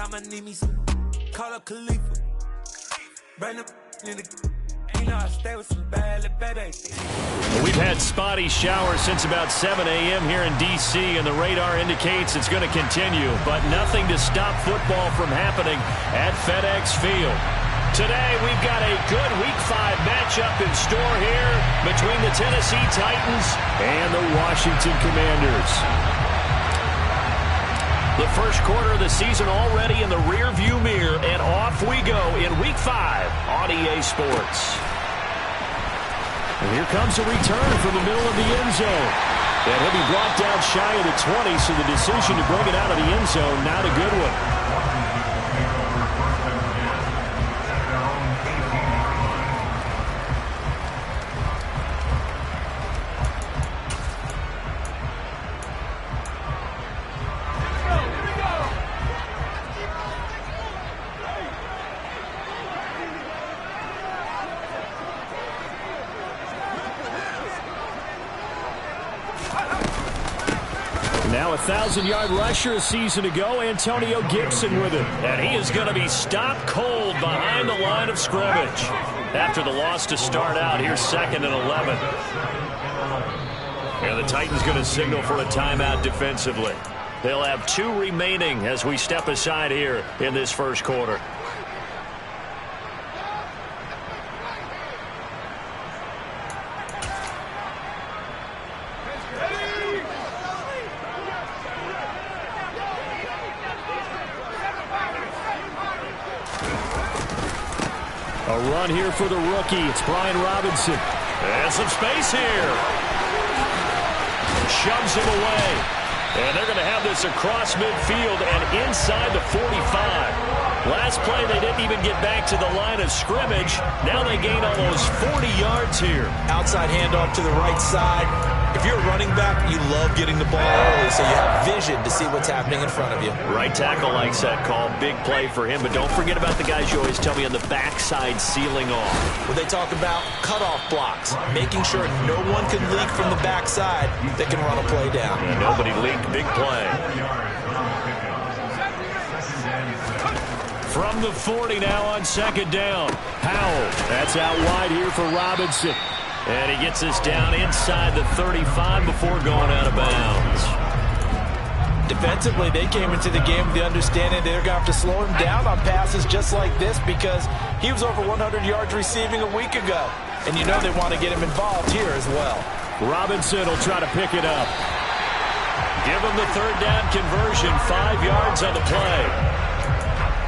I'ma need me some. Call up Khalifa. Bring up in the. You know I stay with some bad little baby. We've had spotty showers since about 7 a.m. here in D.C., and the radar indicates it's going to continue, but nothing to stop football from happening at FedEx Field. Today, we've got a good Week 5 matchup in store here between the Tennessee Titans and the Washington Commanders. The first quarter of the season already in the rearview mirror, and off we go in Week 5 on EA Sports. And here comes a return from the middle of the end zone. And he'll be brought down shy of the 20, so the decision to bring it out of the end zone, not a good one. Now a 1,000-yard rusher a season ago, Antonio Gibson with him. And he is going to be stopped cold behind the line of scrimmage. After the loss to start out, here's 2nd and 11. And the Titans going to signal for a timeout defensively. They'll have 2 remaining as we step aside here in this first quarter. A run here for the rookie. It's Brian Robinson. And some space here. Shoves him away. And they're going to have this across midfield and inside the 45. Last play, they didn't even get back to the line of scrimmage. Now they gain almost 40 yards here. Outside handoff to the right side. If you're a running back, you love getting the ball early, so you have vision to see what's happening in front of you. Right tackle likes that call. Big play for him, but don't forget about the guys you always tell me on the backside sealing off. Well, they talk about cutoff blocks, making sure no one can leak from the backside that can run a play down. And nobody leaked. Big play. From the 40 now on 2nd down. Howell. That's out wide here for Robinson. And he gets this down inside the 35 before going out of bounds. Defensively, they came into the game with the understanding they're going to have to slow him down on passes just like this because he was over 100 yards receiving a week ago. And you know they want to get him involved here as well. Robinson will try to pick it up. Give him the 3rd down conversion, 5 yards on the play.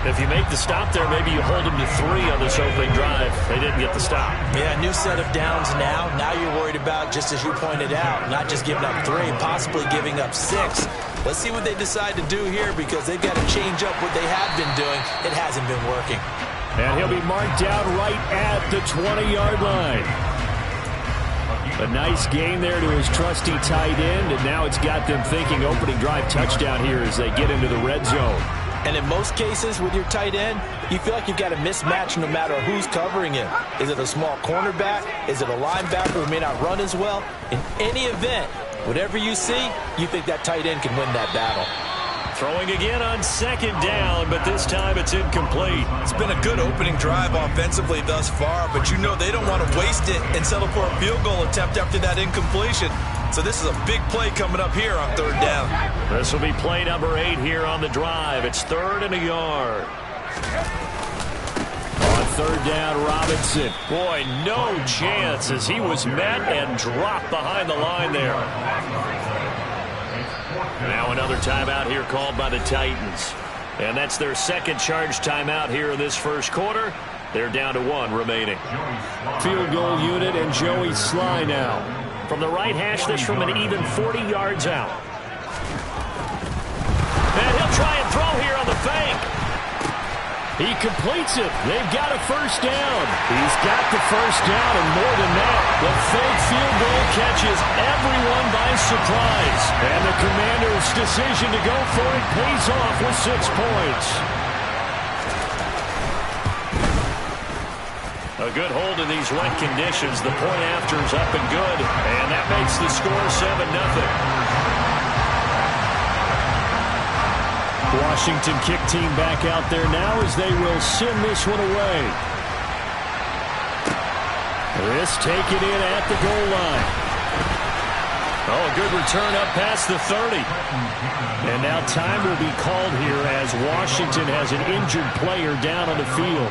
If you make the stop there, maybe you hold them to 3 on this opening drive. They didn't get the stop. Yeah, new set of downs now. Now you're worried about, just as you pointed out, not just giving up 3, possibly giving up 6. Let's see what they decide to do here because they've got to change up what they have been doing. It hasn't been working. And he'll be marked down right at the 20-yard line. A nice gain there to his trusty tight end, and now it's got them thinking opening drive touchdown here as they get into the red zone. And in most cases with your tight end, you feel like you've got a mismatch no matter who's covering him. Is it a small cornerback? Is it a linebacker who may not run as well? In any event, whatever you see, you think that tight end can win that battle. Throwing again on 2nd down, but this time it's incomplete. It's been a good opening drive offensively thus far, but you know they don't want to waste it and settle for a field goal attempt after that incompletion. So this is a big play coming up here on 3rd down. This will be play number 8 here on the drive. It's 3rd and a yard. On 3rd down, Robinson. Boy, no chance as he was met and dropped behind the line there. Now another timeout here called by the Titans. And that's their 2nd charge timeout here in this first quarter. They're down to 1 remaining. Field goal unit and Joey Sly now. From the right hash, this from an even 40 yards out. And he'll try and throw here on the fake. He completes it. They've got a 1st down. He's got the 1st down, and more than that, the fake field goal catches everyone by surprise. And the Commanders' decision to go for it pays off with 6 points. A good hold in these wet conditions. The point after is up and good, and that makes the score 7-0. Washington kick team back out there now as they will send this one away. This taken in at the goal line. Oh, a good return up past the 30. And now time will be called here as Washington has an injured player down on the field.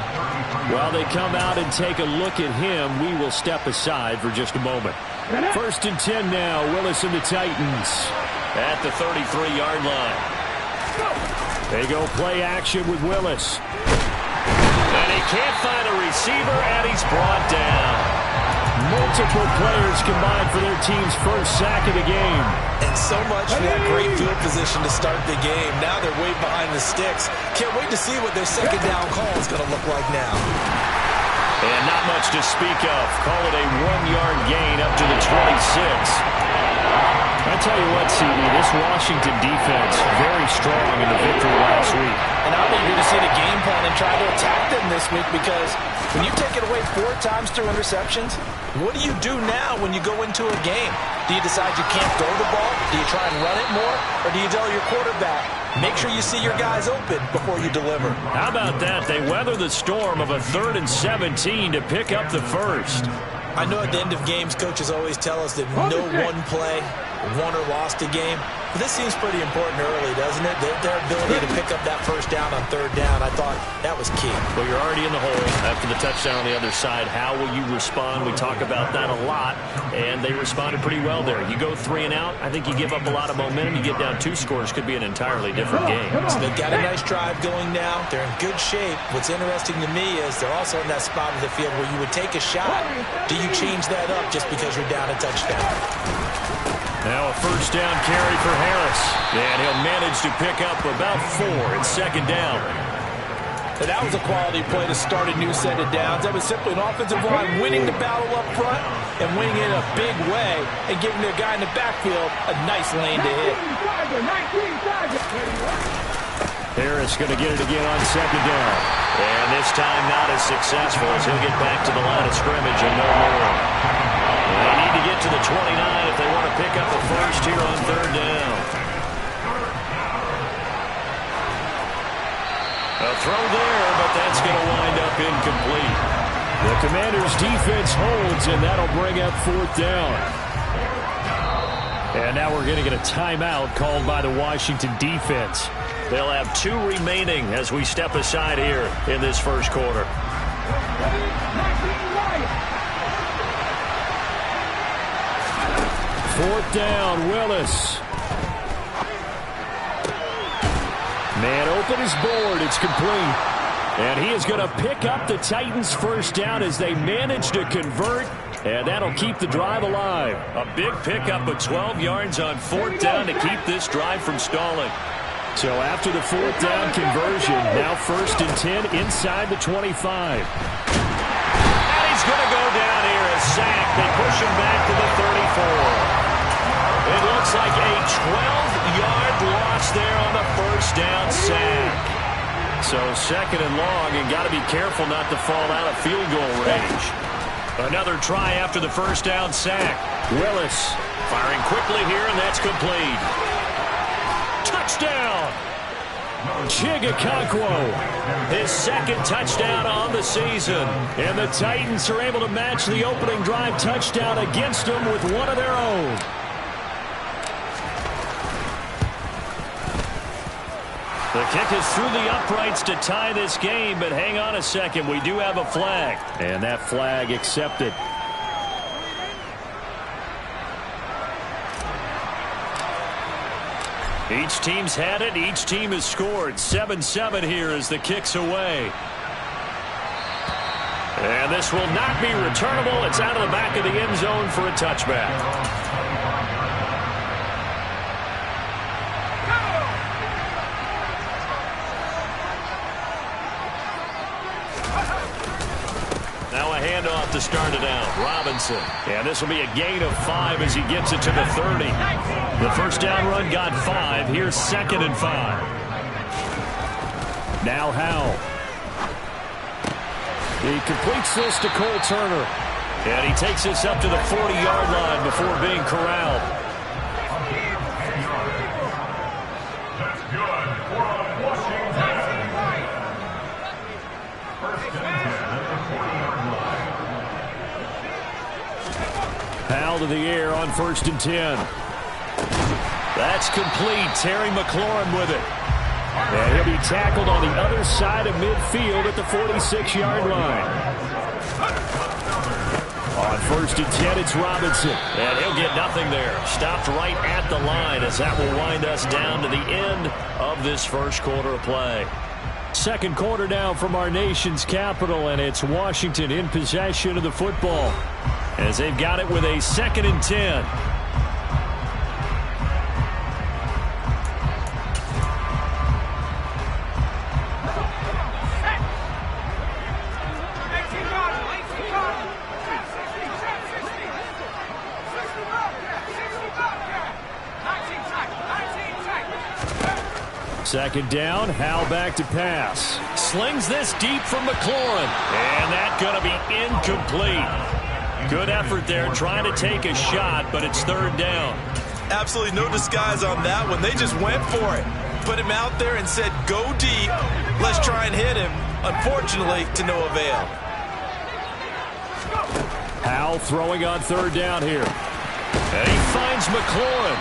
While they come out and take a look at him, we will step aside for just a moment. 1st and 10 now, Willis and the Titans at the 33-yard line. They go play action with Willis. And he can't find a receiver, and he's brought down. Multiple players combined for their team's first sack of the game. And so much for that great field position to start the game. Now they're way behind the sticks. Can't wait to see what their second down call is going to look like now. And not much to speak of. Call it a 1-yard gain up to the 26. I tell you what, CD, this Washington defense, very strong in the victory last week. And I'm eager to see the game plan and try to attack them this week because when you take it away 4 times through interceptions, what do you do now when you go into a game? Do you decide you can't throw the ball? Do you try and run it more? Or do you tell your quarterback, make sure you see your guys open before you deliver? How about that? They weather the storm of a 3rd and 17 to pick up the first. I know at the end of games, coaches always tell us that no one play won or lost a game. But this seems pretty important early, doesn't it? Their ability to pick up that first down on 3rd down, I thought that was key. Well, you're already in the hole after the touchdown on the other side. How will you respond? We talk about that a lot, and they responded pretty well there. You go 3 and out, I think you give up a lot of momentum. You get down 2 scores, could be an entirely different game. So they've got a nice drive going now. They're in good shape. What's interesting to me is they're also in that spot of the field where you would take a shot. Do you change that up just because you're down a touchdown? Now a 1st down carry for Harris. And he'll manage to pick up about 4 in 2nd down. And that was a quality play to start a new set of downs. That was simply an offensive line winning the battle up front and winning it in a big way and giving their guy in the backfield a nice lane to hit. Harris going to get it again on 2nd down. And this time not as successful as he'll get back to the line of scrimmage and no more. They need to get to the 29 if they want to pick up a first here on 3rd down. A throw there, but that's going to wind up incomplete. The Commanders' defense holds, and that'll bring up 4th down. And now we're going to get a timeout called by the Washington defense. They'll have 2 remaining as we step aside here in this first quarter. 4th down, Willis. Man open is board. It's complete. And he is going to pick up the Titans' 1st down as they manage to convert. And that'll keep the drive alive. A big pickup of 12 yards on 4th down to keep this drive from stalling. So after the 4th down conversion, now 1st and 10 inside the 25. And he's going to go down here, a sack. They push him back to the 34. It looks like a 12-yard loss there on the 1st down sack. So 2nd and long, and got to be careful not to fall out of field goal range. Another try after the 1st down sack. Willis firing quickly here, and that's complete. Touchdown! Chigga, his 2nd touchdown on the season. And the Titans are able to match the opening drive touchdown against them with one of their own. The kick is through the uprights to tie this game, but hang on a second. We do have a flag. And that flag accepted. Each team's had it. Each team has scored. 7-7 here as the kick's away. And this will not be returnable. It's out of the back of the end zone for a touchback. Now a handoff to start it out. Robinson. And this will be a gain of 5 as he gets it to the 30. The 1st down run got 5. Here's 2nd and 5. Now Howell. He completes this to Cole Turner. And he takes this up to the 40-yard line before being corralled. ball to the air on 1st and 10. That's complete. Terry McLaurin with it. And he'll be tackled on the other side of midfield at the 46-yard line. On 1st and 10, it's Robinson. And he'll get nothing there. Stopped right at the line as that will wind us down to the end of this first quarter of play. Second quarter now from our nation's capital, and it's Washington in possession of the football as they've got it with a 2nd and 10. Second down, Howell back to pass. Slings this deep from McLaurin. And that's going to be incomplete. Good effort there trying to take a shot, but it's 3rd down. Absolutely no disguise on that one. They just went for it. Put him out there and said, go deep. Let's try and hit him. Unfortunately, to no avail. Howell throwing on 3rd down here. And he finds McLaurin.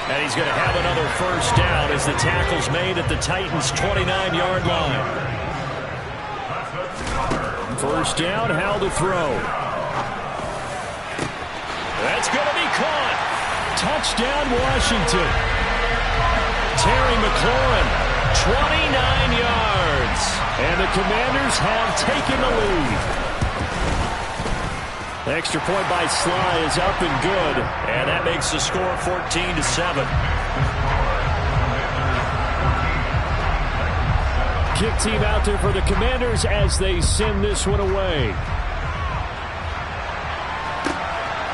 And he's going to have another 1st down as the tackle's made at the Titans' 29-yard line. 1st down, Howell to throw. That's going to be caught. Touchdown, Washington. Terry McLaurin, 29 yards. And the Commanders have taken the lead. The extra point by Sly is up and good, and that makes the score 14-7. Kick team out there for the Commanders as they send this one away.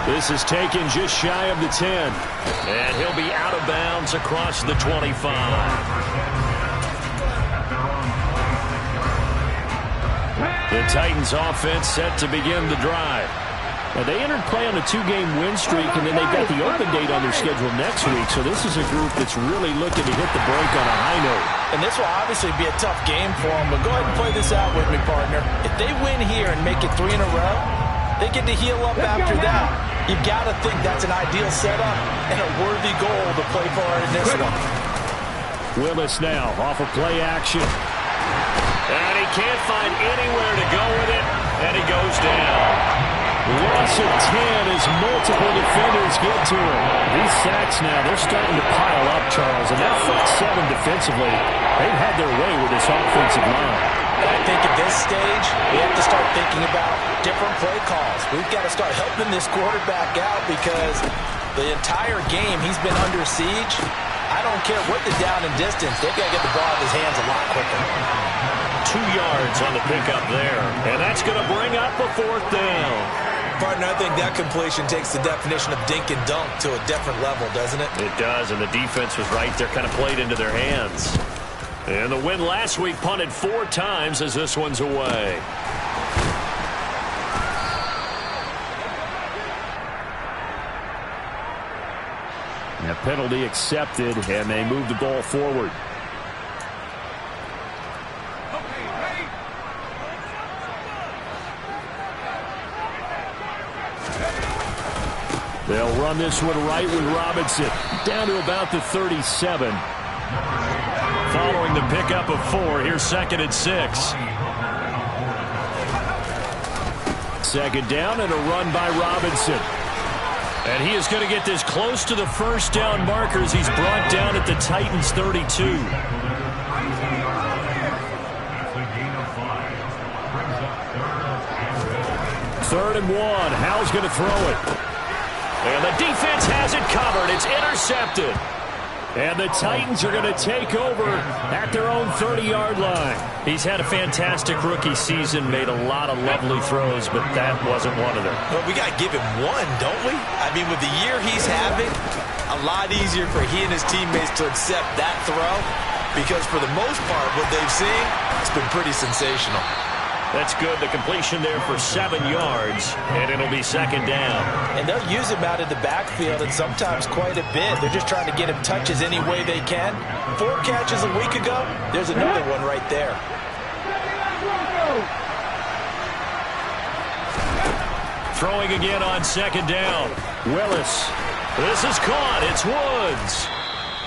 This is taken just shy of the 10, and he'll be out of bounds across the 25. The Titans offense set to begin the drive. Now, they entered play on a 2-game win streak, and then they've got the open date on their schedule next week. So this is a group that's really looking to hit the break on a high note. And this will obviously be a tough game for them, but go ahead and play this out with me, partner. If they win here and make it 3 in a row, they get to heal up after that. You've got to think that's an ideal setup and a worthy goal to play for in this one. Willis now off of play action. And he can't find anywhere to go with it, and he goes down. Loss of 10 as multiple defenders get to him. These sacks now, they're starting to pile up, Charles. And that front 7 defensively, they've had their way with this offensive line. And I think at this stage, we have to start thinking about different play calls. We've got to start helping this quarterback out because the entire game he's been under siege. I don't care what the down and distance. They've got to get the ball in his hands a lot quicker. 2 yards on the pickup there. And that's going to bring up a 4th down. Partner, I think that completion takes the definition of dink and dunk to a different level, doesn't it? It does, and the defense was right there, kind of played into their hands. And the win last week punted 4 times as this one's away. And a penalty accepted, and they move the ball forward. They'll run this one right with Robinson. Down to about the 37. Following the pickup of 4, here's 2nd and 6. 2nd down and a run by Robinson. And he is going to get this close to the 1st down markers. He's brought down at the Titans' 32. 3rd and 1. Howell's going to throw it. And the defense has it covered. It's intercepted. And the Titans are going to take over at their own 30-yard line. He's had a fantastic rookie season, made a lot of lovely throws, but that wasn't one of them. But we got to give him one, don't we? I mean, with the year he's having, a lot easier for he and his teammates to accept that throw because for the most part, what they've seen, it's been pretty sensational. That's good. The completion there for 7 yards, and it'll be 2nd down. And they'll use him out of the backfield and sometimes quite a bit. They're just trying to get him touches any way they can. 4 catches a week ago, there's another one right there. Throwing again on 2nd down. Willis. This is caught. It's Woods.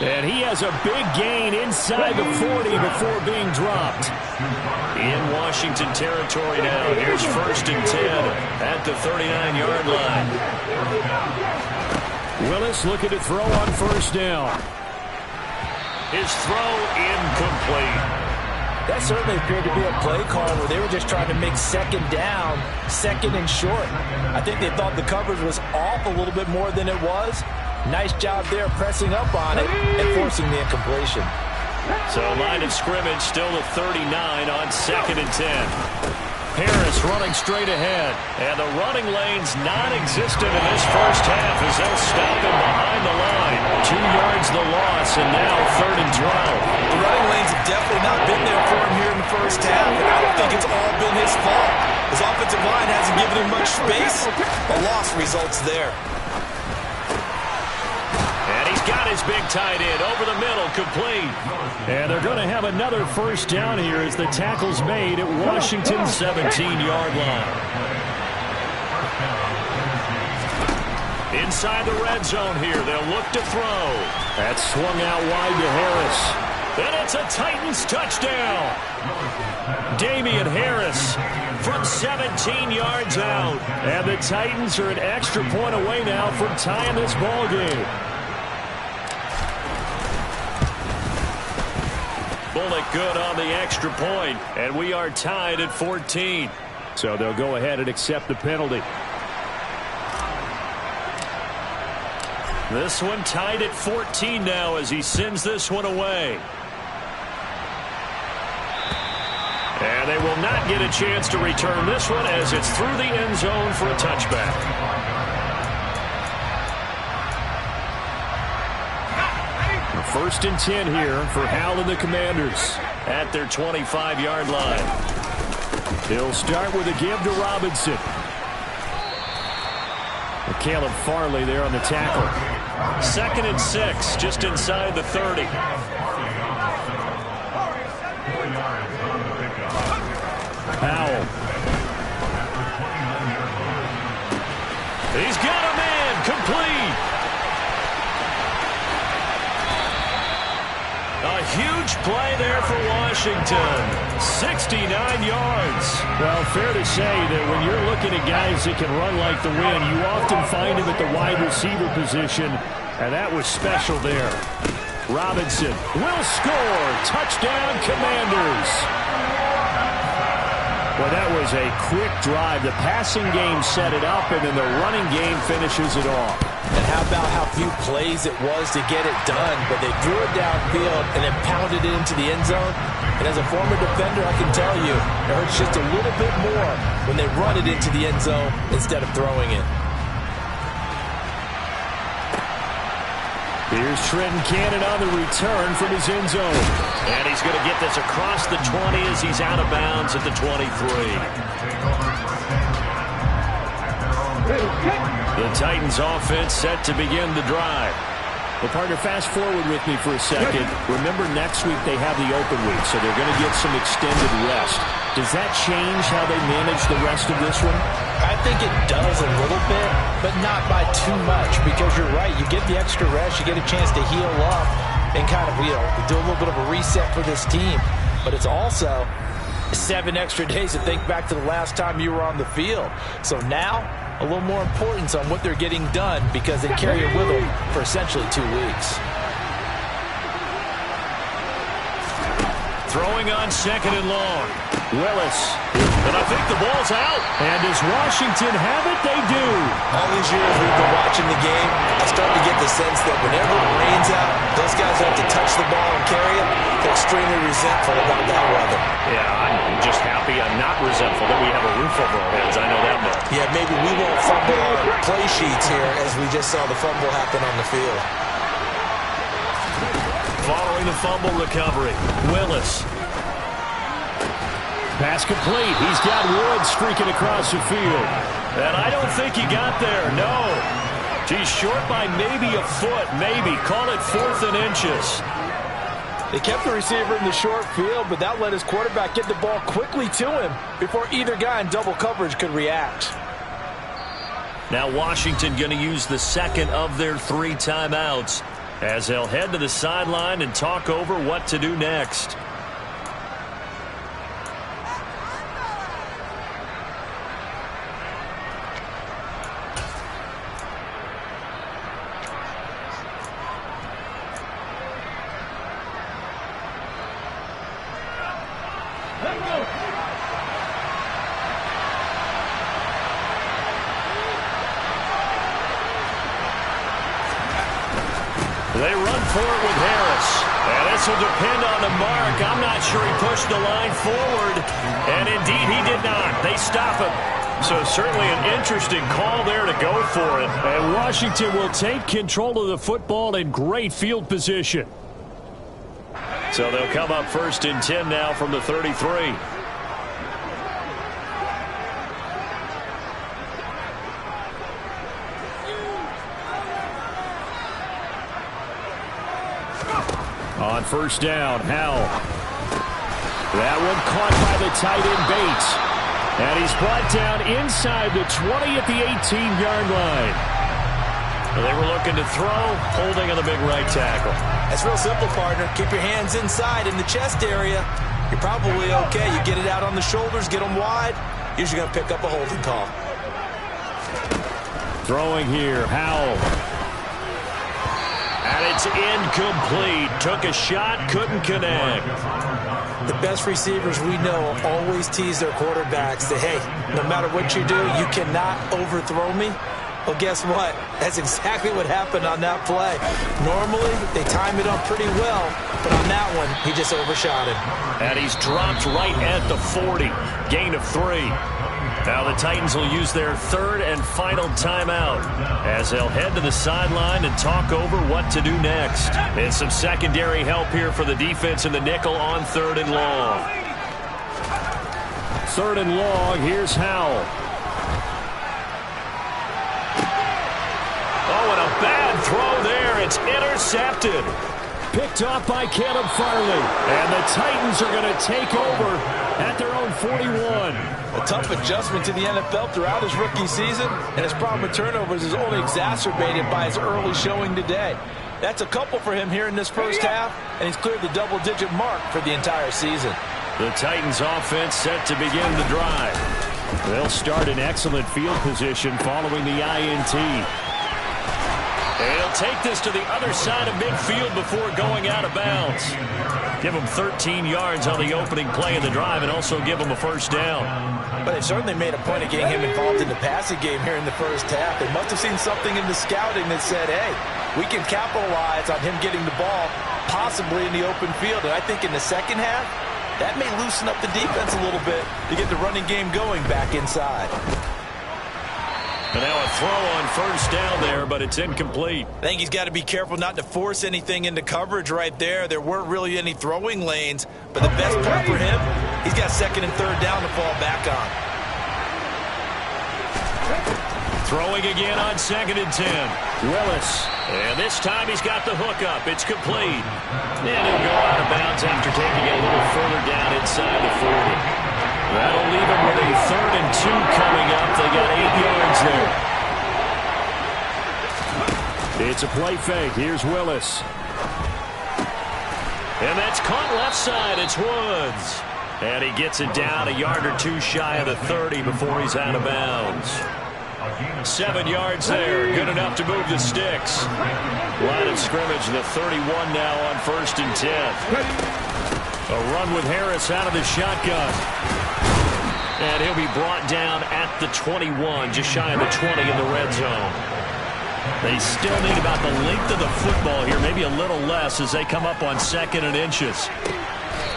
And he has a big gain inside the 40 before being dropped. In Washington territory now. Here's 1st and 10 at the 39-yard line. Willis looking to throw on 1st down. His throw incomplete. That certainly appeared to be a play call where they were just trying to make 2nd down, 2nd and short. I think they thought the coverage was off a little bit more than it was. Nice job there pressing up on it and forcing the incompletion. So line of scrimmage still at 39 on 2nd and 10. Harris running straight ahead. And the running lane's non-existent in this first half as they'll stop him behind the line. 2 yards the loss, and now 3rd and 12. The running lanes have definitely not been there for him here in the first half, and I don't think it's all been his fault. His offensive line hasn't given him much space. A loss results there. And he's got his big tight end over the middle, complete. And they're going to have another 1st down here as the tackle's made at Washington's 17-yard line. Inside the red zone here, they'll look to throw. That's swung out wide to Harris. And it's a Titans touchdown. Damian Harris from 17 yards out. And the Titans are an extra point away now from tying this ball game. Bullock good on the extra point, and we are tied at 14. So they'll go ahead and accept the penalty. This one tied at 14 now as he sends this one away. And they will not get a chance to return this one as it's through the end zone for a touchback. 1st and 10 here for Howell and the Commanders at their 25-yard line. He'll start with a give to Robinson. Caleb Farley there on the tackle. 2nd and 6, just inside the 30. Howell. He's got a man, complete. A huge play there for Washington. 69 yards. Well, fair to say that when you're looking at guys that can run like the wind, you often find him at the wide receiver position, and that was special there. Robinson will score. Touchdown, Commanders. Well, that was a quick drive. The passing game set it up, and then the running game finishes it off. And how about how few plays it was to get it done, but they threw it downfield and then pounded it into the end zone. And as a former defender, I can tell you, it hurts just a little bit more when they run it into the end zone instead of throwing it. Here's Trenton Cannon on the return from his end zone. And he's going to get this across the 20 as he's out of bounds at the 23. The Titans offense set to begin the drive. Well, partner, fast forward with me for a second. Remember, next week they have the open week, so they're going to get some extended rest. Does that change how they manage the rest of this one? I think it does a little bit, but not by too much, because you're right. You get the extra rest. You get a chance to heal up and kind of, do a little bit of a reset for this team. But it's also 7 extra days to think back to the last time you were on the field. So now, a little more importance on what they're getting done because they carry it with them for essentially 2 weeks. Throwing on 2nd and long. Willis. And I think the ball's out. And does Washington have it? They do. All these years we've been watching the game, I start to get the sense that whenever it rains out, those guys have to touch the ball and carry it. They're extremely resentful about that weather. Yeah, I'm just happy I'm not resentful that we have a roof over our heads. I know that much. Yeah, maybe we won't fumble our play sheets here as we just saw the fumble happen on the field. Following the fumble recovery, Willis. Pass complete. He's got Woods streaking across the field. And I don't think he got there. No. He's short by maybe a foot. Maybe. Call it 4th and inches. They kept the receiver in the short field, but that let his quarterback get the ball quickly to him before either guy in double coverage could react. Now Washington going to use the second of their 3 timeouts as they'll head to the sideline and talk over what to do next. They run for it with Harris. And this will depend on the mark. I'm not sure he pushed the line forward. And indeed, he did not. They stop him. So certainly an interesting call there to go for it. And Washington will take control of the football in great field position. So they'll come up 1st and 10 now from the 33. On 1st down, Howell. That one caught by the tight end Bates. And he's brought down inside the 20 at the 18-yard line. They were looking to throw, holding on the big right tackle. That's real simple, partner. Keep your hands inside in the chest area. You're probably okay. You get it out on the shoulders, get them wide. Usually going to pick up a holding call. Throwing here, Howell. And it's incomplete. Took a shot, couldn't connect. The best receivers we know always tease their quarterbacks that, hey, no matter what you do, you cannot overthrow me. Well, guess what? That's exactly what happened on that play. Normally, they time it up pretty well, but on that one, he just overshot it. And he's dropped right at the 40. Gain of 3. Now the Titans will use their 3rd and final timeout as they'll head to the sideline and talk over what to do next. And some secondary help here for the defense in the nickel on 3rd and long. 3rd and long, here's Howell. Oh, and a bad throw there. It's intercepted. Picked off by Caleb Farley. And the Titans are going to take over at their own 41. A tough adjustment to the NFL throughout his rookie season, and his problem with turnovers is only exacerbated by his early showing today. That's a couple for him here in this first half, and he's cleared the double-digit mark for the entire season. The Titans offense set to begin the drive. They'll start in excellent field position following the INT. And he'll take this to the other side of midfield before going out of bounds. Give him 13 yards on the opening play of the drive and also give him a 1st down. But they certainly made a point of getting him involved in the passing game here in the first half. They must have seen something in the scouting that said, hey, we can capitalize on him getting the ball possibly in the open field. And I think in the second half, that may loosen up the defense a little bit to get the running game going back inside. And now a throw on 1st down there, but it's incomplete. I think he's got to be careful not to force anything into coverage right there. There weren't really any throwing lanes, but the best part for him, he's got 2nd and 3rd down to fall back on. Throwing again on 2nd and 10. Willis. And this time he's got the hook up. It's complete. And he'll go out of bounds after taking it a little further down inside the 40. That'll leave him with a 3rd and 2 coming up. They got 8 yards there. It's a play fake. Here's Willis. And that's caught left side. It's Woods. And he gets it down a yard or 2 shy of the 30 before he's out of bounds. 7 yards there. Good enough to move the sticks. Line of scrimmage, the 31 now on 1st and 10. A run with Harris out of the shotgun. And he'll be brought down at the 21, just shy of the 20 in the red zone. They still need about the length of the football here, maybe a little less as they come up on 2nd and inches.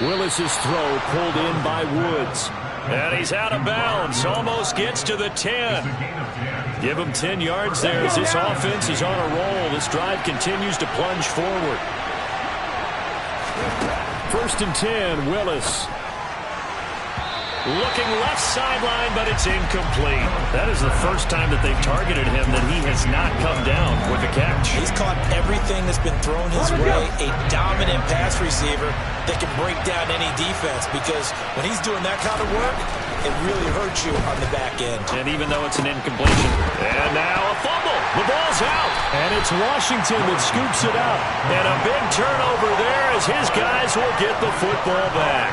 Willis's throw pulled in by Woods. And he's out of bounds, almost gets to the 10. Give him 10 yards there as this offense is on a roll. This drive continues to plunge forward. 1st and 10, Willis. Looking left sideline, but it's incomplete. That is the first time that they've targeted him that he has not come down with the catch. He's caught everything that's been thrown his way. A dominant pass receiver that can break down any defense, because when he's doing that kind of work, it really hurts you on the back end. And even though it's an incompletion. And now a fumble. The ball's out. And it's Washington that scoops it up. And a big turnover there as his guys will get the football back.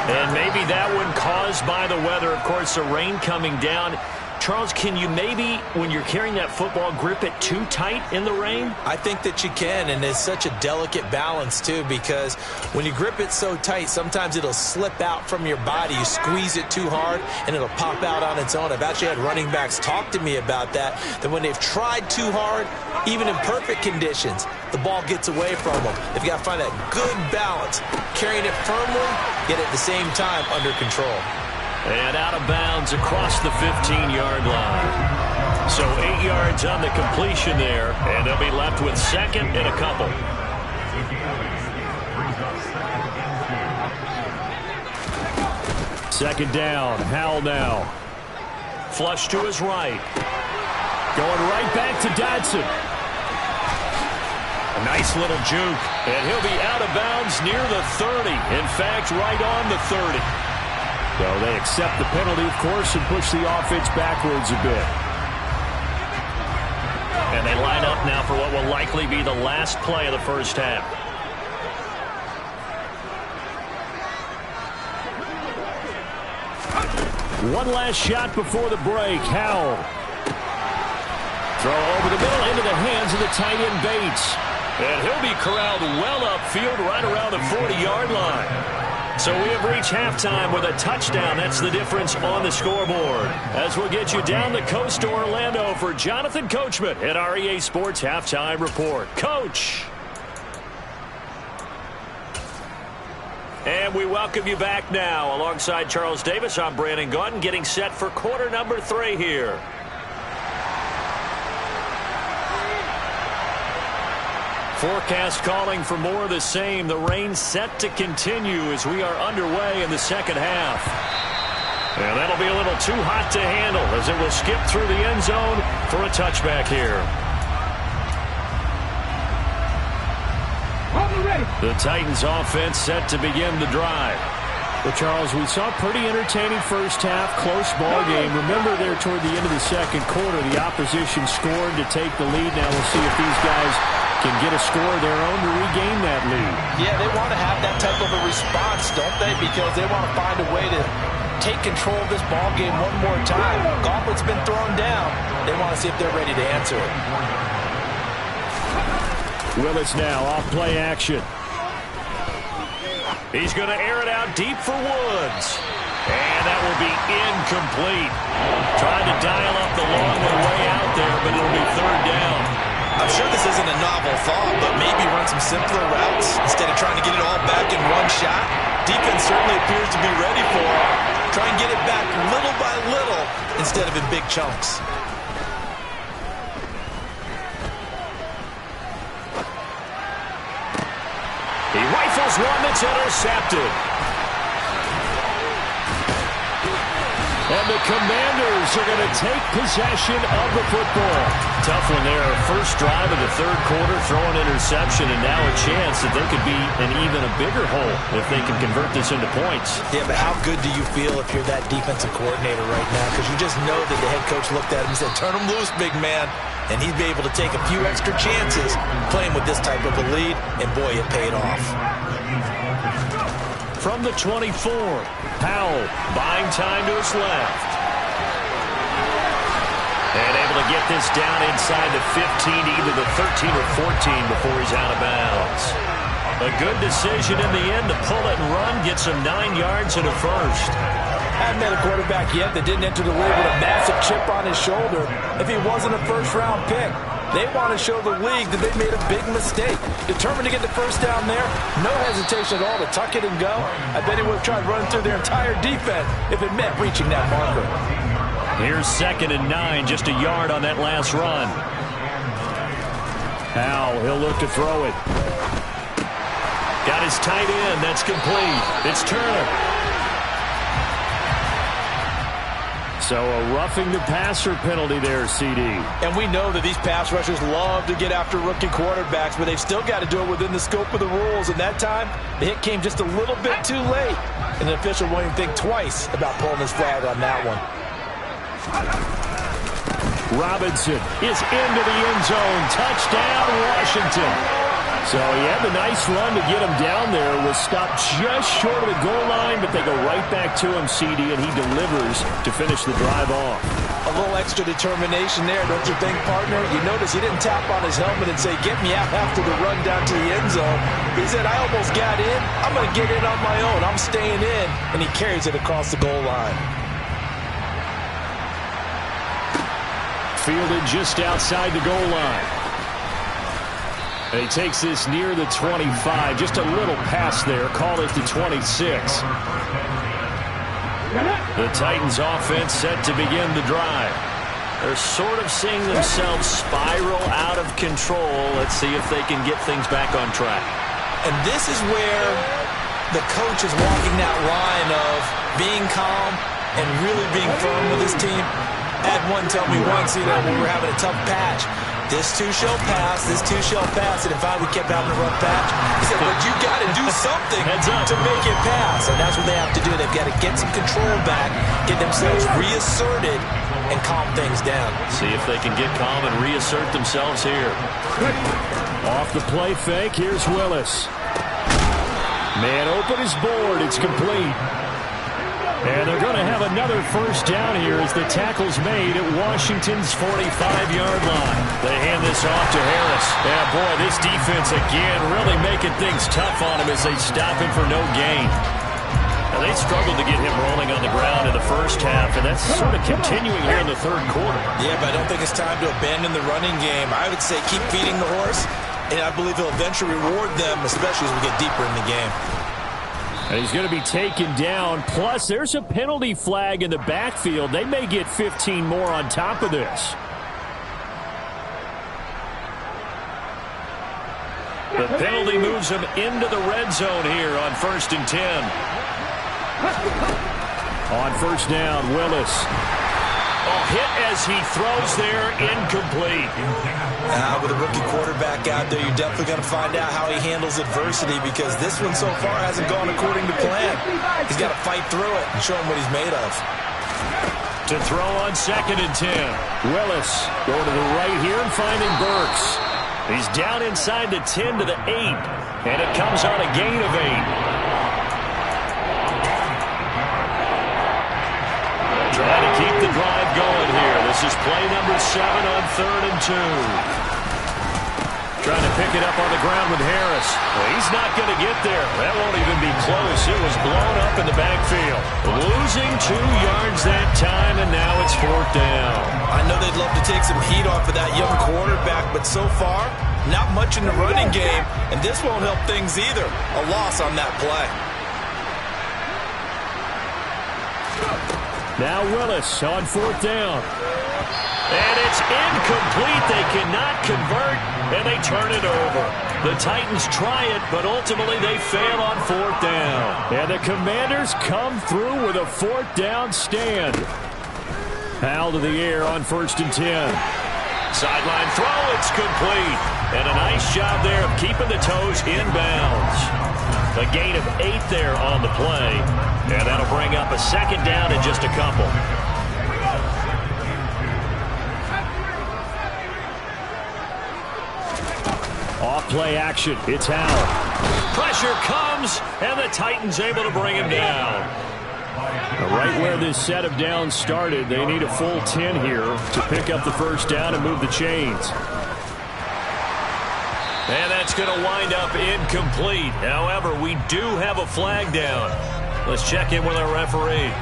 And maybe that one caused by the weather. Of course, the rain coming down. Charles, can you maybe, when you're carrying that football, grip it too tight in the rain? I think that you can, and it's such a delicate balance, too, because when you grip it so tight, sometimes it'll slip out from your body. You squeeze it too hard, and it'll pop out on its own. I've actually had running backs talk to me about that when they've tried too hard, even in perfect conditions, the ball gets away from them. They've got to find that good balance, carrying it firmly, yet at the same time under control. And out of bounds across the 15-yard line. So 8 yards on the completion there, and they'll be left with second and a couple. Second down, Howell now. Flush to his right. Going right back to Dodson. A nice little juke, and he'll be out of bounds near the 30. In fact, right on the 30. So they accept the penalty, of course, and push the offense backwards a bit. And they line up now for what will likely be the last play of the first half. One last shot before the break. Howell. Throw over the middle into the hands of the tight end Bates. And he'll be corralled well upfield right around the 40-yard line. So we have reached halftime with a touchdown. That's the difference on the scoreboard. As we'll get you down the coast to Orlando for Jonathan Coachman at our EA Sports Halftime Report. Coach. And we welcome you back now. Alongside Charles Davis, I'm Brandon Gaudin, getting set for quarter number 3 here. Forecast calling for more of the same. The rain set to continue as we are underway in the second half. And that'll be a little too hot to handle as it will skip through the end zone for a touchback here. The Titans offense set to begin the drive. Well, Charles, we saw a pretty entertaining first half, close ball game. Remember there toward the end of the second quarter, the opposition scored to take the lead. Now we'll see if these guys can get a score of their own to regain that lead. Yeah, they want to have that type of a response, don't they? Because they want to find a way to take control of this ball game one more time. Gauntlet's been thrown down. They want to see if they're ready to answer it. Willis now off play action. He's going to air it out deep for Woods. And that will be incomplete. Trying to dial up the long way out there, but it'll be third down. I'm sure this isn't a novel thought, but maybe run some simpler routes instead of trying to get it all back in one shot. Defense certainly appears to be ready for it. Try and get it back little by little instead of in big chunks. He rifles one that's intercepted. And the Commanders are going to take possession of the football. Tough one there. First drive of the third quarter, throw an interception, and now a chance that they could be in even a bigger hole if they can convert this into points. Yeah, but how good do you feel if you're that defensive coordinator right now? Because you just know that the head coach looked at him and said, turn him loose, big man. And he'd be able to take a few extra chances playing with this type of a lead, and boy, it paid off. From the 24, Howell buying time to his left. And able to get this down inside the 15, either the 13 or 14 before he's out of bounds. A good decision in the end to pull it and run, get some 9 yards and a first. I haven't met a quarterback yet that didn't enter the league with a massive chip on his shoulder if he wasn't a first-round pick. They want to show the league that they made a big mistake. Determined to get the first down there, no hesitation at all to tuck it and go. I bet he would have tried running through their entire defense if it meant reaching that marker. Here's 2nd and 9, just a yard on that last run. Howell, he'll look to throw it. Got his tight end, that's complete. It's Turner. So a roughing the passer penalty there, CD. And we know that these pass rushers love to get after rookie quarterbacks, but they've still got to do it within the scope of the rules. And that time, the hit came just a little bit too late. and the official won't even think twice about pulling his flag on that one. Robinson is into the end zone. Touchdown, Washington. So he had the nice run to get him down there. Was stopped just short of the goal line, but they go right back to him, CD, and he delivers to finish the drive off. A little extra determination there, don't you think, partner? You notice he didn't tap on his helmet and say, get me out after the run down to the end zone. He said, I almost got in. I'm going to get in on my own. I'm staying in. And he carries it across the goal line. Fielded just outside the goal line. And he takes this near the 25. Just a little pass there. Call it the 26. The Titans offense set to begin the drive. They're sort of seeing themselves spiral out of control. Let's see if they can get things back on track. And this is where the coach is walking that line of being calm and really being firm with his team. I had one tell me once, when we were having a tough patch, this too shall pass, this too shall pass. And if we kept having a rough patch, he said, but you got to do something to make it pass. And that's what they have to do. They've got to get some control back, get themselves reasserted, and calm things down. See if they can get calm and reassert themselves here. Off the play fake, here's Willis. Man open is board, it's complete. And they're going to have another first down here as the tackle's made at Washington's 45-yard line. They hand this off to Harris. Yeah, boy, this defense again really making things tough on him as they stop him for no gain. Now, they struggled to get him rolling on the ground in the first half, and that's sort of continuing here in the third quarter. Yeah, but I don't think it's time to abandon the running game. I would say keep feeding the horse, and I believe he'll eventually reward them, especially as we get deeper in the game. And he's going to be taken down. Plus, there's a penalty flag in the backfield. They may get 15 more on top of this. The penalty moves him into the red zone here on 1st and 10. On first down, Willis. Oh, hit as he throws there, incomplete. With a rookie quarterback out there, you're definitely going to find out how he handles adversity, because this one so far hasn't gone according to plan. He's got to fight through it and show him what he's made of. To throw on 2nd and 10. Willis going to the right here and finding Burks. He's down inside the 10 to the 8, and it comes on a gain of 8. Trying to keep the drive going here. This is play number 7 on 3rd and 2. Trying to pick it up on the ground with Harris. Well, he's not going to get there. That won't even be close. It was blown up in the backfield. Losing 2 yards that time, and now it's 4th down. I know they'd love to take some heat off of that young quarterback, but so far, not much in the running game, and this won't help things either. A loss on that play. Now Willis on 4th down. And it's incomplete. They cannot convert, and they turn it over. The Titans try it, but ultimately they fail on 4th down. And the Commanders come through with a 4th down stand. Powell to the air on 1st and 10. Sideline throw, it's complete. And a nice job there of keeping the toes inbounds. A gain of 8 there on the play. And that'll bring up a 2nd down in just a couple. Off-play action. It's Howell. Pressure comes, and the Titans able to bring him down. Right where this set of downs started, they need a full 10 here to pick up the first down and move the chains. And that's going to wind up incomplete. However, we do have a flag down. Let's check in with our referee.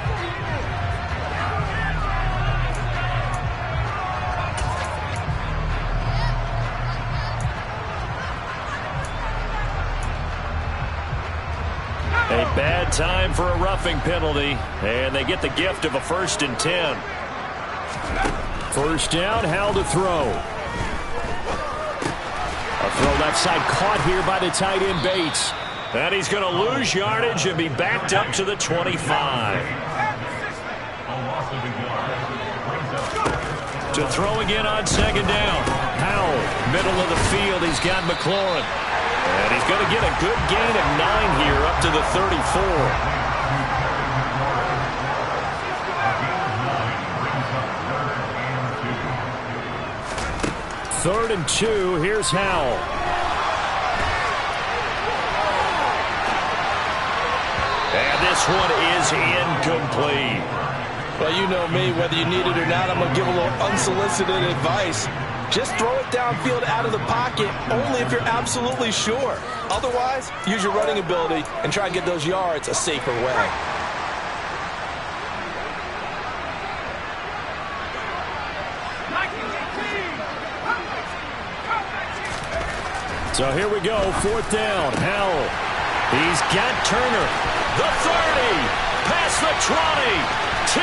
A bad time for a roughing penalty, and they get the gift of a 1st and 10. First down, Howell to throw. A throw left side caught here by the tight end Bates. And he's going to lose yardage and be backed up to the 25. To throw again on 2nd down. Howell, middle of the field, he's got McLaurin. And he's going to get a good gain of 9 here up to the 34. 3rd and 2. Here's Howell. And this one is incomplete. Well, you know me, whether you need it or not, I'm going to give a little unsolicited advice. Just throw it downfield out of the pocket, only if you're absolutely sure. Otherwise, use your running ability and try and get those yards a safer way. So here we go, 4th down. Howell. He's got Turner. The 30, past the 20, 10.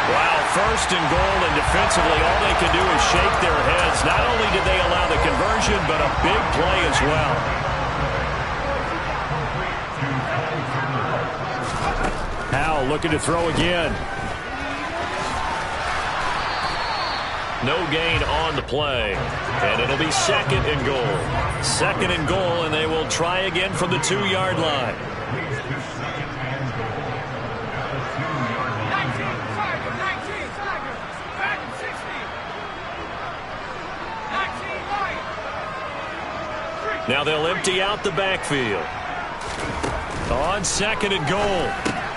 Wow, 1st and goal, and defensively all they can do is shake their heads. Not only did they allow the conversion, but a big play as well. Howell looking to throw again. No gain on the play. And it'll be 2nd and goal. 2nd and goal, and they will try again from the 2-yard line. Now they'll empty out the backfield. On 2nd and goal.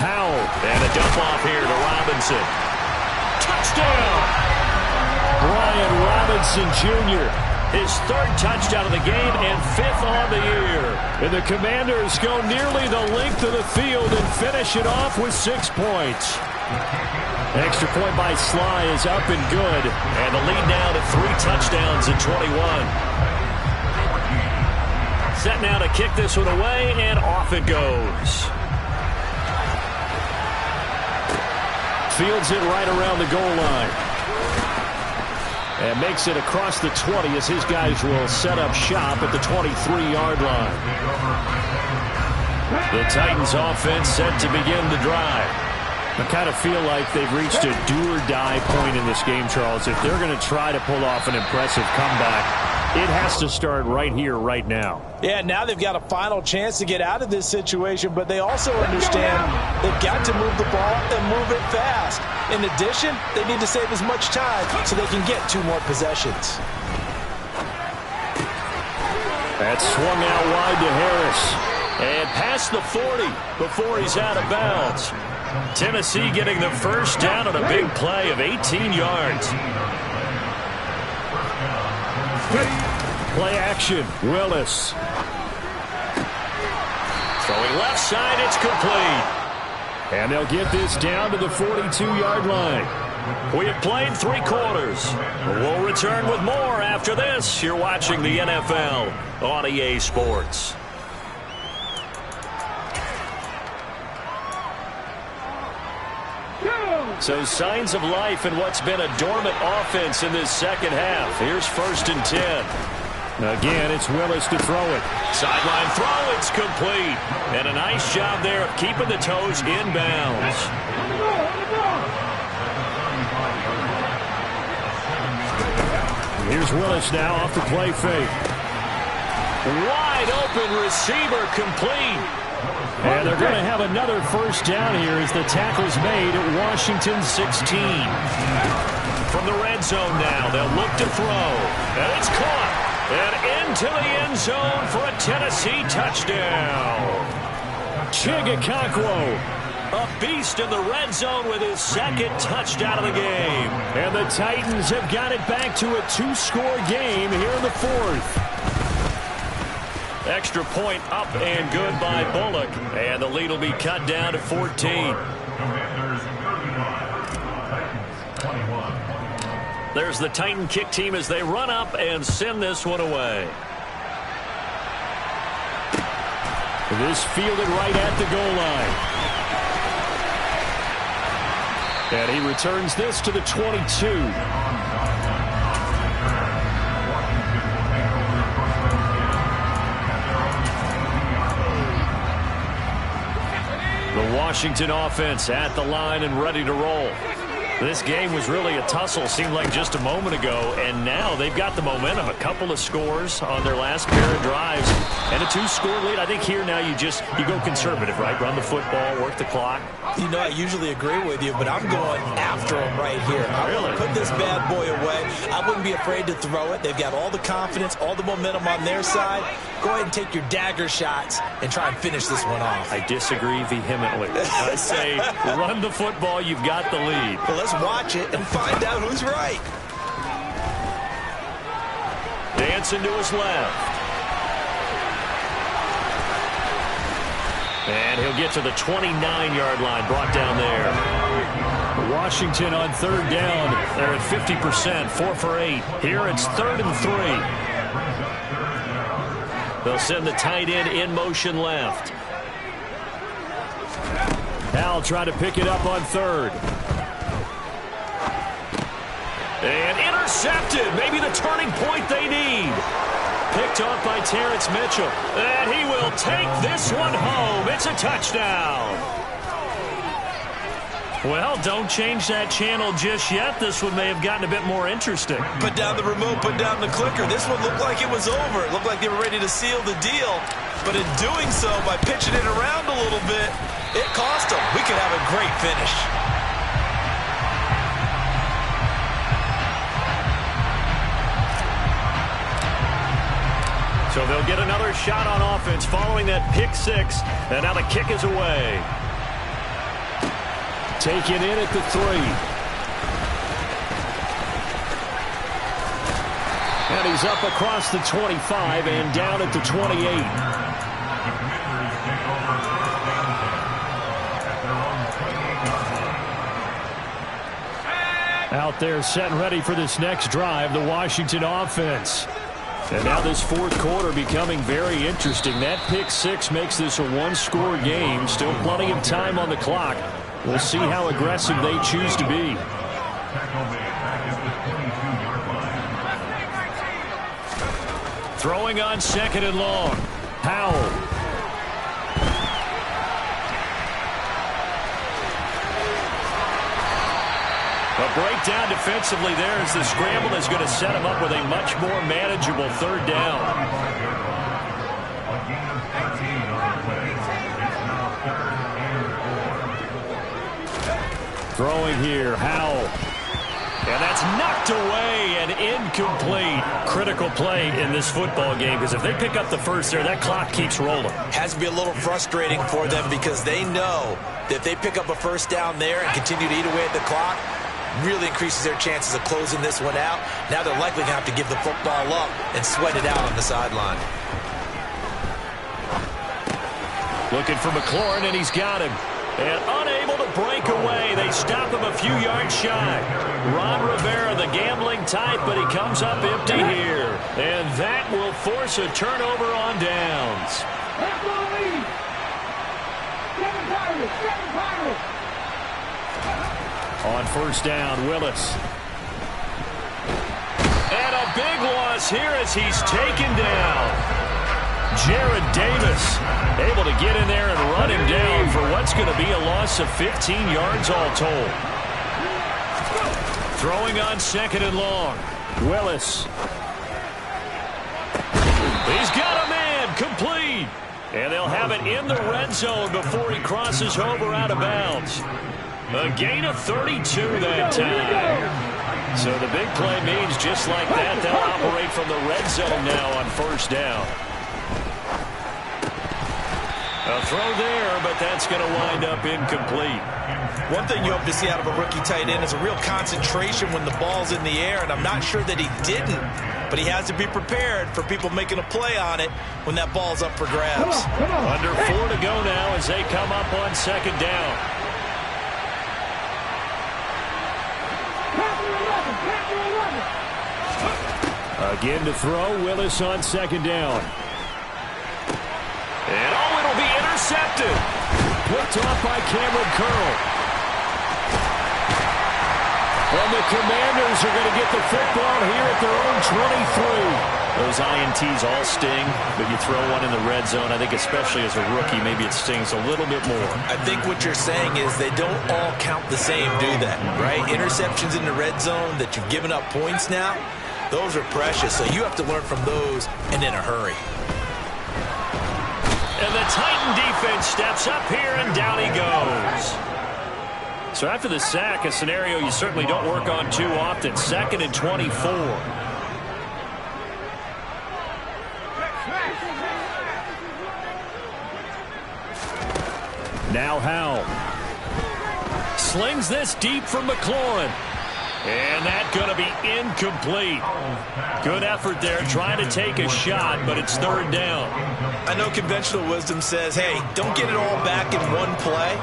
Howell. And a dump off here to Robinson. Touchdown! Brian Robinson Jr. His 3rd touchdown of the game and 5th on the year. And the Commanders go nearly the length of the field and finish it off with 6 points. Extra point by Sly is up and good. And the lead now to 3 touchdowns at 21. Set now to kick this one away, and off it goes. Fields it right around the goal line. And makes it across the 20 as his guys will set up shop at the 23-yard line. The Titans offense set to begin the drive. I kind of feel like they've reached a do-or-die point in this game, Charles. If they're going to try to pull off an impressive comeback, it has to start right here, right now. Yeah, now they've got a final chance to get out of this situation, but they also understand they've got to move the ball and move it fast. In addition, they need to save as much time so they can get 2 more possessions. That's swung out wide to Harris. And past the 40 before he's out of bounds. Tennessee getting the 1st down on a big play of 18 yards. Play action, Willis. Throwing left side, it's complete. And they'll get this down to the 42-yard line. We have played 3 quarters. We'll return with more after this. You're watching the NFL on EA Sports. So signs of life in what's been a dormant offense in this 2nd half. Here's 1st and 10. Again, it's Willis to throw it. Sideline throw, it's complete. And a nice job there of keeping the toes inbounds. Here's Willis now off the play fake. Wide open receiver complete. And they're going to have another 1st down here as the tackle's made at Washington 16. From the red zone now, they'll look to throw. And it's caught. And into the end zone for a Tennessee touchdown. Chigakonkwo. A beast in the red zone with his 2nd touchdown of the game. And the Titans have got it back to a 2-score game here in the 4th. Extra point up and good by Bullock. And the lead will be cut down to 14. There's the Titan kick team as they run up and send this one away. This fielded right at the goal line. And he returns this to the 22. The Washington offense at the line and ready to roll. This game was really a tussle, seemed like just a moment ago, and now they've got the momentum. A couple of scores on their last pair of drives and a 2-score lead. I think here now you go conservative, right? Run the football, work the clock. You know, I usually agree with you, but I'm going after them right here. I want to put this bad boy away. I wouldn't be afraid to throw it. They've got all the confidence, all the momentum on their side. Go ahead and take your dagger shots and try and finish this one off. I disagree vehemently. I say run the football. You've got the lead. Well, let's watch it and find out who's right. Dancing to his left. And he'll get to the 29-yard line, brought down there. Washington on third down. They're at 50%, 4 for 8. Here it's 3rd and 3. They'll send the tight end in motion left. Howell trying to pick it up on third. And intercepted. Maybe the turning point they need. Picked off by Terrence Mitchell. And he will take this one home. It's a touchdown. Well, don't change that channel just yet. This one may have gotten a bit more interesting. Put down the remote, put down the clicker. This one looked like it was over. It looked like they were ready to seal the deal. But in doing so, by pitching it around a little bit, it cost them. We could have a great finish. So they'll get another shot on offense following that pick six. And now the kick is away. Taken in at the 3. And he's up across the 25 and down at the 28. Out there set and ready for this next drive, the Washington offense. And now this fourth quarter becoming very interesting. That pick six makes this a 1-score game. Still plenty of time on the clock. We'll see how aggressive they choose to be. Throwing on 2nd and long. Howell. A breakdown defensively there as the scramble is going to set him up with a much more manageable 3rd down. Throwing here, Howell. And that's knocked away and incomplete. Critical play in this football game because if they pick up the first there, that clock keeps rolling. Has to be a little frustrating for them because they know that if they pick up a first down there and continue to eat away at the clock, really increases their chances of closing this one out. Now they're likely going to have to give the football up and sweat it out on the sideline. Looking for McLaurin, and he's got him. And unable to break away. They stop him a few yards shy. Ron Rivera, the gambling type, but he comes up empty here. And that will force a turnover on downs. On first down, Willis. And a big loss here as he's taken down. Jared Davis able to get in there and run him down for what's going to be a loss of 15 yards all told. Throwing on 2nd and long. Willis. He's got a man, complete. And they'll have it in the red zone before he crosses over out of bounds. A gain of 32 that time. So the big play means just like that, they'll operate from the red zone now on first down. A throw there, but that's going to wind up incomplete. One thing you hope to see out of a rookie tight end is a real concentration when the ball's in the air, and I'm not sure that he didn't, but he has to be prepared for people making a play on it when that ball's up for grabs. Under 4 to go now as they come up on 2nd down. Again to throw, Willis on 2nd down. And it'll be intercepted. Picked off by Cameron Curl. And the Commanders are going to get the football here at their own 23. Those INTs all sting, but you throw one in the red zone, I think especially as a rookie, maybe it stings a little bit more. I think what you're saying is they don't all count the same, do they? Right? Interceptions in the red zone that you've given up points now, those are precious. So you have to learn from those and in a hurry. And the Titan defense steps up here, and down he goes. So after the sack, a scenario you certainly don't work on too often. 2nd and 24. Now Howell slings this deep from McLaurin. And that's going to be incomplete. Good effort there trying to take a shot, but it's 3rd down. I know conventional wisdom says, hey, don't get it all back in one play.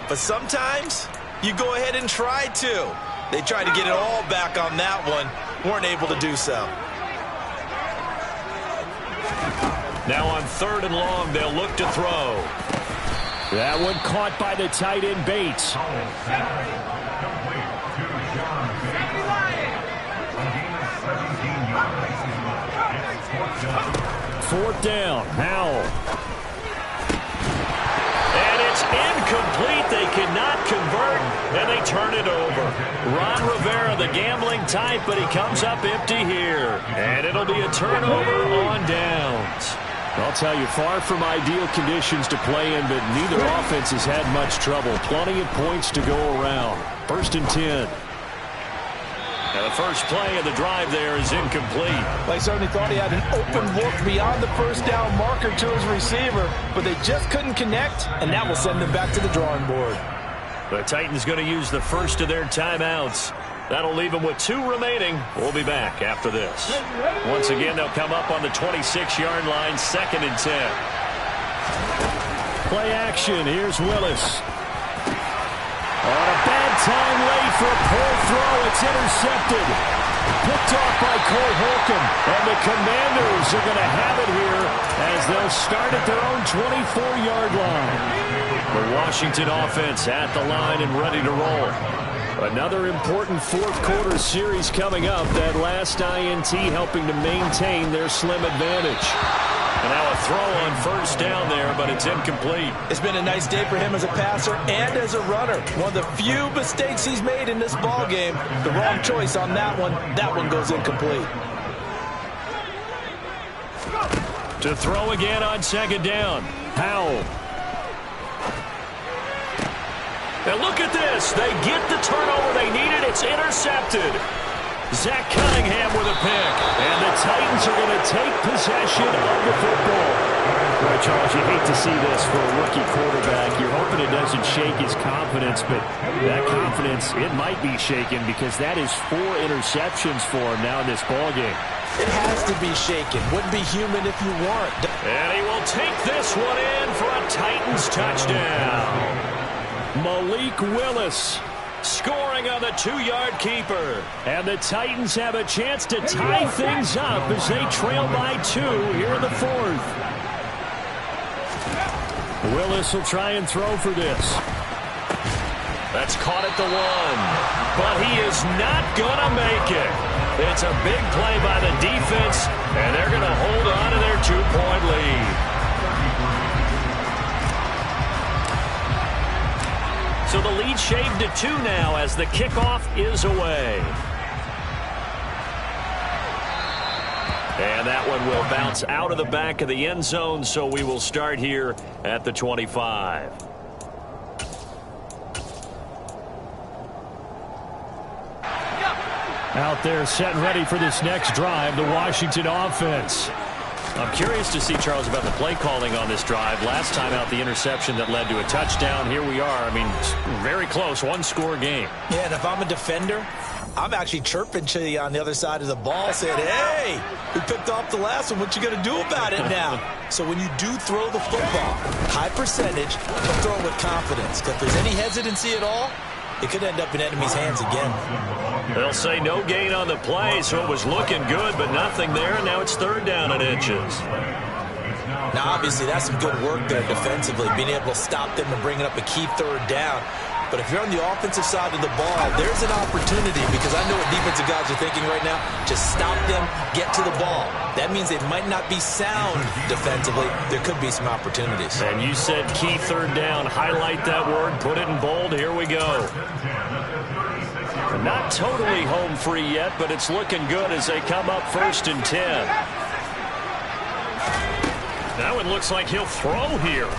But sometimes you go ahead and try to. They tried to get it all back on that one. Weren't able to do so. Now on 3rd and long, they'll look to throw. That one caught by the tight end Bates. 4th down, Howell. And it's incomplete. They cannot convert, and they turn it over. Ron Rivera, the gambling type, but he comes up empty here. And it'll be a turnover on downs. I'll tell you, far from ideal conditions to play in, but neither offense has had much trouble. Plenty of points to go around. 1st and 10. And the first play of the drive there is incomplete. They certainly thought he had an open look beyond the 1st down marker to his receiver, but they just couldn't connect, and that will send them back to the drawing board. The Titans going to use the first of their timeouts. That'll leave them with 2 remaining. We'll be back after this. Once again, they'll come up on the 26-yard line, 2nd and 10. Play action. Here's Willis. On a bad time late for a poor throw. It's intercepted. Picked off by Cole Holcomb. And the Commanders are going to have it here as they'll start at their own 24-yard line. The Washington offense at the line and ready to roll. Another important 4th quarter series coming up. That last INT helping to maintain their slim advantage. And now a throw on 1st down there, but it's incomplete. It's been a nice day for him as a passer and as a runner. One of the few mistakes he's made in this ball game. The wrong choice on that one. That one goes incomplete. To throw again on 2nd down. Howell. And look at this. They get the turnover they needed. It's intercepted. Zach Cunningham with a pick. And the Titans are going to take possession of the football. Right, Charles, you hate to see this for a rookie quarterback. You're hoping it doesn't shake his confidence, but that confidence, it might be shaken because that is 4 interceptions for him now in this ballgame. It has to be shaken. Wouldn't be human if you weren't. And he will take this one in for a Titans touchdown. Malik Willis scoring on the 2-yard keeper. And the Titans have a chance to tie things up as they trail by 2 here in the 4th. Willis will try and throw for this. That's caught at the 1. But he is not going to make it. It's a big play by the defense, and they're going to hold on to their 2-point lead. So the lead shaved to 2 now as the kickoff is away. And that one will bounce out of the back of the end zone, so we will start here at the 25. Out there set and ready for this next drive, the Washington offense. I'm curious to see, Charles, about the play calling on this drive. Last time out, the interception that led to a touchdown. Here we are. I mean, very close, 1-score game. Yeah, and if I'm a defender, I'm actually chirping to you on the other side of the ball, saying, hey, we picked off the last one. What you going to do about it now? So when you do throw the football, high percentage, but throw it with confidence. Because if there's any hesitancy at all, it could end up in enemy's hands again. They'll say no gain on the play, so it was looking good, but nothing there. Now it's 3rd down and inches. Now, obviously, that's some good work there defensively, being able to stop them and bring it up a key 3rd down. But if you're on the offensive side of the ball, there's an opportunity, because I know what defensive guys are thinking right now. Just stop them, get to the ball. That means they might not be sound defensively. There could be some opportunities. And you said key third down. Highlight that word, put it in bold. Here we go. Not totally home free yet, but it's looking good as they come up 1st and 10. That one looks like he'll throw here.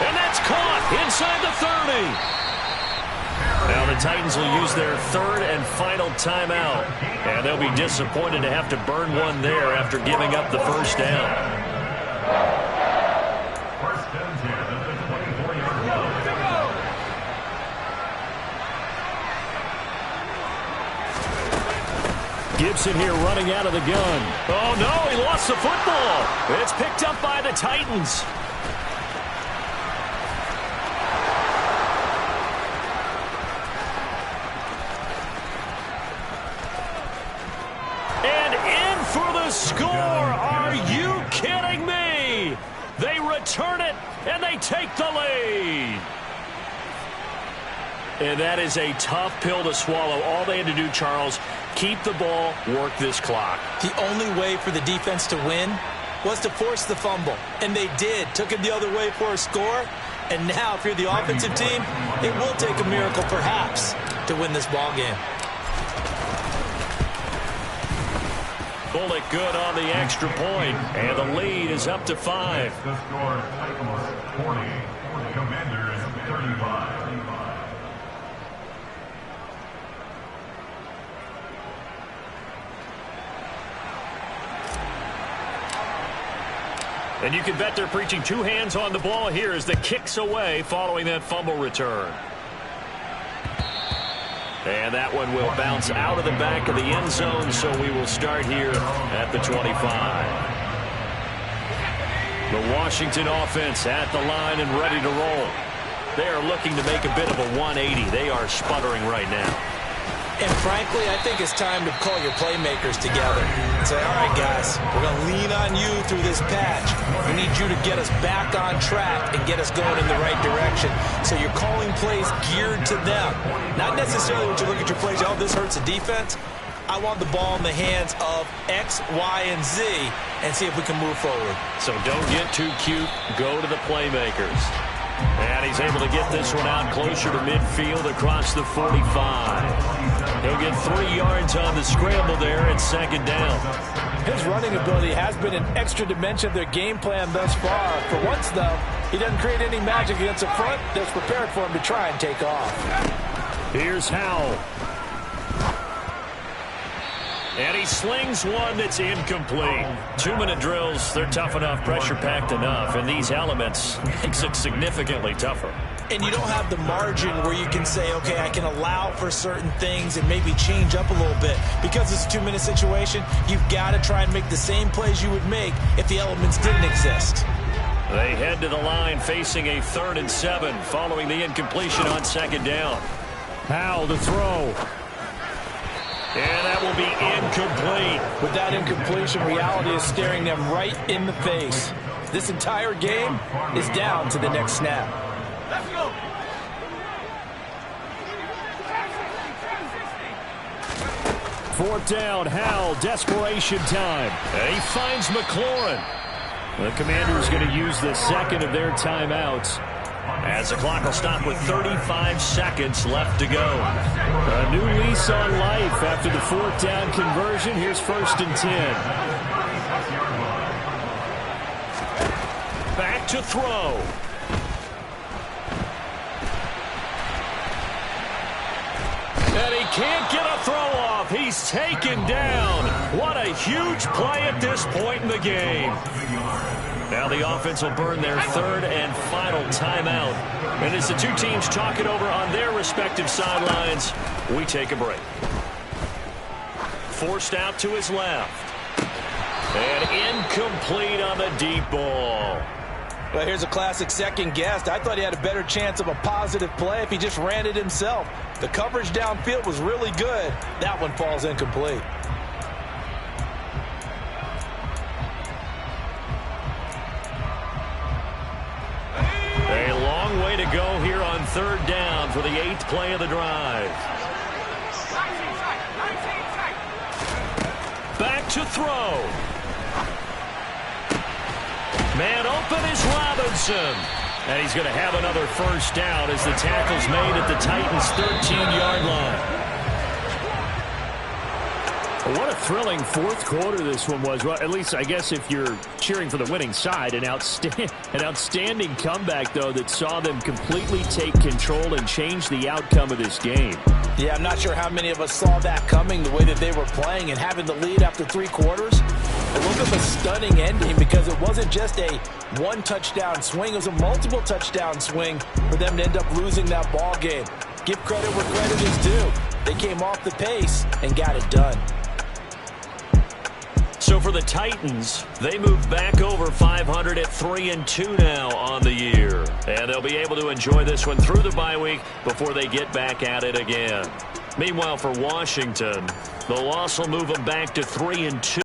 And that's caught inside the 30. Now the Titans will use their 3rd and final timeout. And they'll be disappointed to have to burn one there after giving up the first down. Gibson here running out of the gun. Oh, no, he lost the football. It's picked up by the Titans. And in for the score. Are you kidding me? They return it, and they take the lead. And that is a tough pill to swallow. All they had to do, Charles, keep the ball, work this clock. The only way for the defense to win was to force the fumble. And they did. Took it the other way for a score. And now, if you're the offensive team, it will take a miracle, perhaps, to win this ball game. Bullock good on the extra point. And the lead is up to 5. The score, Titans 40, Commanders 35. And you can bet they're preaching 2 hands on the ball here as the kick's away following that fumble return. And that one will bounce out of the back of the end zone, so we will start here at the 25. The Washington offense at the line and ready to roll. They are looking to make a bit of a 180. They are sputtering right now. And frankly, I think it's time to call your playmakers together and say, all right, guys, we're going to lean on you through this patch. We need you to get us back on track and get us going in the right direction. So you're calling plays geared to them. Not necessarily when you look at your plays, oh, this hurts the defense. I want the ball in the hands of X, Y, and Z and see if we can move forward. So don't get too cute. Go to the playmakers. And he's able to get this one out closer to midfield across the 45. He'll get 3 yards on the scramble there at 2nd down. His running ability has been an extra dimension of their game plan thus far. For once, though, he doesn't create any magic against the front that's prepared for him to try and take off. Here's Howell. And he slings one that's incomplete. 2-minute drills, they're tough enough, pressure-packed enough, and these elements makes it significantly tougher. And you don't have the margin where you can say, okay, I can allow for certain things and maybe change up a little bit. Because it's a 2-minute situation, you've got to try and make the same plays you would make if the elements didn't exist. They head to the line facing a 3rd and 7 following the incompletion on 2nd down. Howell to throw. And that will be incomplete. With that incompletion, reality is staring them right in the face. This entire game is down to the next snap. Let's go. Fourth down, Howell, desperation time. And he finds McLaurin. The Commanders going to use the 2nd of their timeouts, as the clock will stop with 35 seconds left to go. A new lease on life after the 4th down conversion. Here's 1st and 10. Back to throw. And he can't get a throw off. He's taken down. What a huge play at this point in the game. Now the offense will burn their 3rd and final timeout. And as the two teams talk it over on their respective sidelines, we take a break. Forced out to his left. And incomplete on the deep ball. Well, here's a classic second guess. I thought he had a better chance of a positive play if he just ran it himself. The coverage downfield was really good. That one falls incomplete. A long way to go 3rd down for the 8th play of the drive. Back to throw. Man open is Robinson. And he's going to have another 1st down as the tackle's made at the Titans' 13-yard line. Well, what a thrilling 4th quarter this one was. Well, at least I guess if you're cheering for the winning side, an outstanding comeback, though, that saw them completely take control and change the outcome of this game. Yeah, I'm not sure how many of us saw that coming, the way that they were playing and having the lead after 3 quarters. It was a stunning ending because it wasn't just a 1-touchdown swing. It was a multiple touchdown swing for them to end up losing that ball game. Give credit where credit is due. They came off the pace and got it done. So for the Titans, they move back over 500 at 3-2 now on the year. And they'll be able to enjoy this one through the bye week before they get back at it again. Meanwhile, for Washington, the loss will move them back to 3-2.